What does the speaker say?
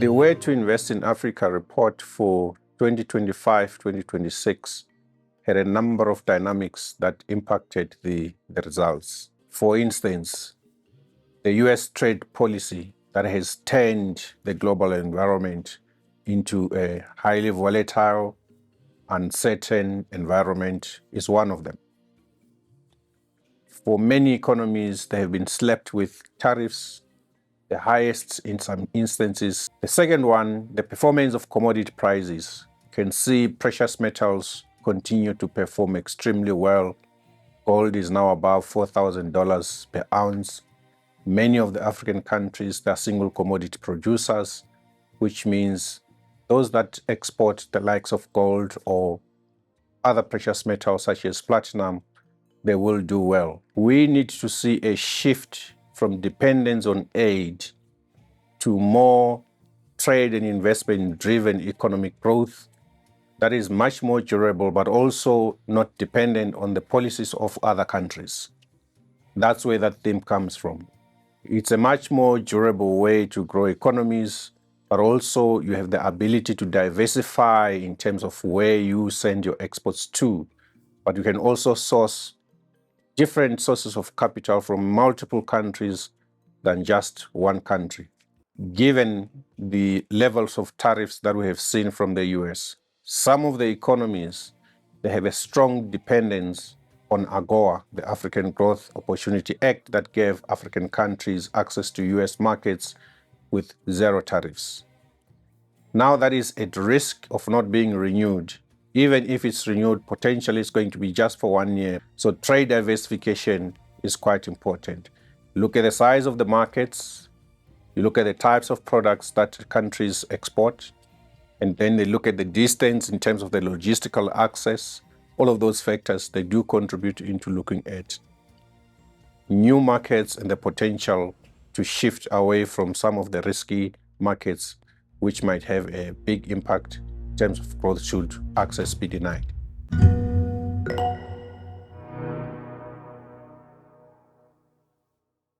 The Way to Invest in Africa report for 2025-2026 had a number of dynamics that impacted the results. For instance, the US trade policy that has turned the global environment into a highly volatile, uncertain environment is one of them. For many economies, they have been slapped with tariffs, the highest in some instances. The second one, the performance of commodity prices. You can see precious metals continue to perform extremely well. Gold is now above $4,000 per ounce. Many of the African countries, they're single commodity producers, which means those that export the likes of gold or other precious metals such as platinum, they will do well. We need to see a shift from dependence on aid to more trade and investment-driven economic growth that is much more durable, but also not dependent on the policies of other countries. That's where that theme comes from. It's a much more durable way to grow economies, but also you have the ability to diversify in terms of where you send your exports to. But you can also source different sources of capital from multiple countries than just one country. Given the levels of tariffs that we have seen from the US, some of the economies, they have a strong dependence on AGOA, the African Growth Opportunity Act, that gave African countries access to US markets with zero tariffs. Now that is at risk of not being renewed. Even if it's renewed, potentially it's going to be just for 1 year. So trade diversification is quite important. Look at the size of the markets, you look at the types of products that countries export, and then they look at the distance in terms of the logistical access. All of those factors, they do contribute into looking at new markets and the potential to shift away from some of the risky markets which might have a big impact in terms of growth should access be denied.